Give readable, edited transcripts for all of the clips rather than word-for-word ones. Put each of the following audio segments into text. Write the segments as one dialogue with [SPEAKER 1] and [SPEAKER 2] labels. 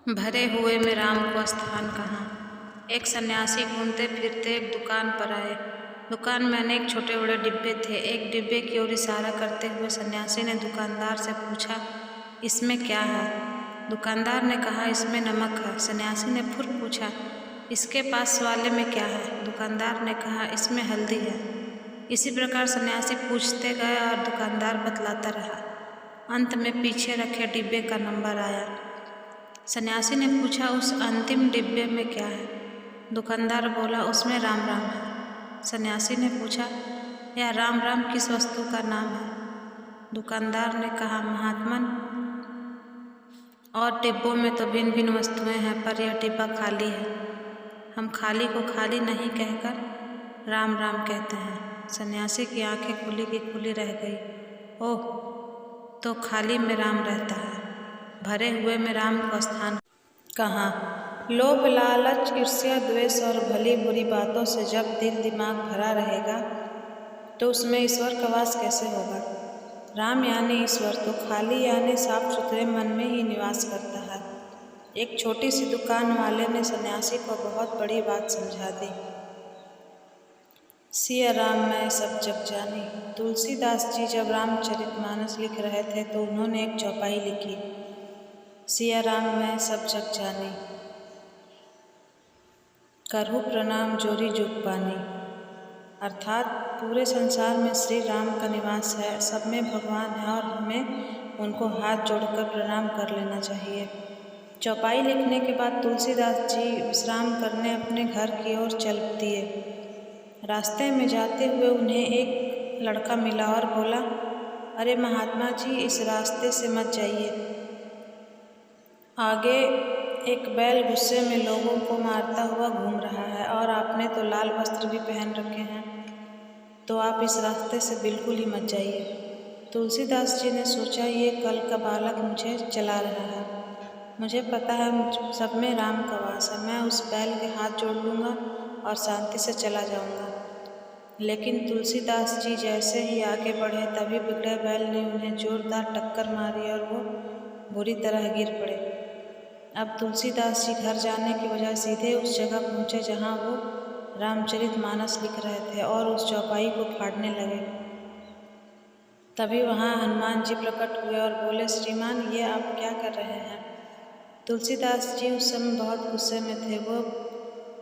[SPEAKER 1] भरे हुए में राम को स्थान कहाँ। एक सन्यासी घूमते फिरते एक दुकान पर आए। दुकान में अनेक छोटे बड़े डिब्बे थे। एक डिब्बे की ओर इशारा करते हुए सन्यासी ने दुकानदार से पूछा, इसमें क्या है? दुकानदार ने कहा, इसमें नमक है। सन्यासी ने फिर पूछा, इसके पास वाले में क्या है? दुकानदार ने कहा, इसमें हल्दी है। इसी प्रकार सन्यासी पूछते गए और दुकानदार बतलाता रहा। अंत में पीछे रखे डिब्बे का नंबर आया। सन्यासी ने पूछा, उस अंतिम डिब्बे में क्या है? दुकानदार बोला, उसमें राम राम है। सन्यासी ने पूछा, यह राम राम किस वस्तु का नाम है? दुकानदार ने कहा, महात्मन, और डिब्बों में तो भिन्न भिन्न वस्तुएं हैं, पर यह डिब्बा खाली है। हम खाली को खाली नहीं कहकर राम राम कहते हैं। सन्यासी की आंखें खुली की खुली रह गई। ओह, तो खाली में राम रहता है, भरे हुए में राम का स्थान कहाँ? लोभ, लालच, ईर्ष्या, द्वेष और भली बुरी बातों से जब दिल दिमाग भरा रहेगा तो उसमें ईश्वर का वास कैसे होगा? राम यानी ईश्वर तो खाली यानी साफ सुथरे मन में ही निवास करता है। एक छोटी सी दुकान वाले ने सन्यासी को बहुत बड़ी बात समझा दी। सिया राम मैं सब जग जानी। तुलसीदास जी जब रामचरितमानस लिख रहे थे तो उन्होंने एक चौपाई लिखी, सिया राम मैं सब जग जानी, करहु प्रणाम जोरी जुग पानी। अर्थात पूरे संसार में श्री राम का निवास है, सब में भगवान है और हमें उनको हाथ जोड़कर प्रणाम कर लेना चाहिए। चौपाई लिखने के बाद तुलसीदास जी विश्राम करने अपने घर की ओर चल दिए। रास्ते में जाते हुए उन्हें एक लड़का मिला और बोला, अरे महात्मा जी, इस रास्ते से मत जाइए, आगे एक बैल गुस्से में लोगों को मारता हुआ घूम रहा है और आपने तो लाल वस्त्र भी पहन रखे हैं, तो आप इस रास्ते से बिल्कुल ही मत जाइए। तुलसीदास जी ने सोचा, ये कल का बालक मुझे चला रहा है, मुझे पता है मुझ सब में राम का वास है, मैं उस बैल के हाथ जोड़ लूँगा और शांति से चला जाऊँगा। लेकिन तुलसीदास जी जैसे ही आगे बढ़े तभी बिगड़े बैल ने उन्हें जोरदार टक्कर मारी और वो बुरी तरह गिर पड़े। अब तुलसीदास जी घर जाने की बजाय सीधे उस जगह पहुँचे जहाँ वो रामचरितमानस लिख रहे थे और उस चौपाई को फाड़ने लगे। तभी वहाँ हनुमान जी प्रकट हुए और बोले, श्रीमान, ये आप क्या कर रहे हैं? तुलसीदास जी उस समय बहुत गुस्से में थे। वो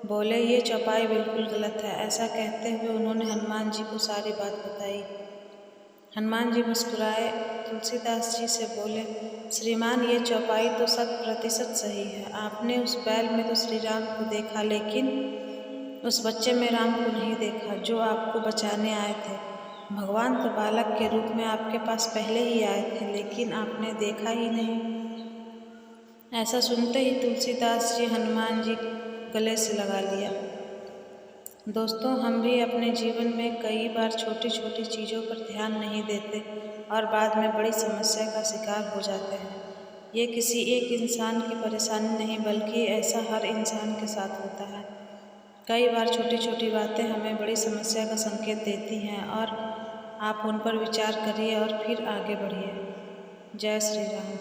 [SPEAKER 1] बोले, ये चौपाई बिल्कुल गलत है। ऐसा कहते हुए उन्होंने हनुमान जी को सारी बात बताई। हनुमान जी मुस्कुराए, तुलसीदास जी से बोले, श्रीमान, ये चौपाई तो 100% सही है। आपने उस बैल में तो श्री राम को देखा, लेकिन उस बच्चे में राम को नहीं देखा जो आपको बचाने आए थे। भगवान तो बालक के रूप में आपके पास पहले ही आए थे, लेकिन आपने देखा ही नहीं। ऐसा सुनते ही तुलसीदास जी हनुमान जी गले से लगा लिया। दोस्तों, हम भी अपने जीवन में कई बार छोटी छोटी चीज़ों पर ध्यान नहीं देते और बाद में बड़ी समस्या का शिकार हो जाते हैं। ये किसी एक इंसान की परेशानी नहीं, बल्कि ऐसा हर इंसान के साथ होता है। कई बार छोटी छोटी बातें हमें बड़ी समस्या का संकेत देती हैं और आप उन पर विचार करिए और फिर आगे बढ़िए। जय श्री राम।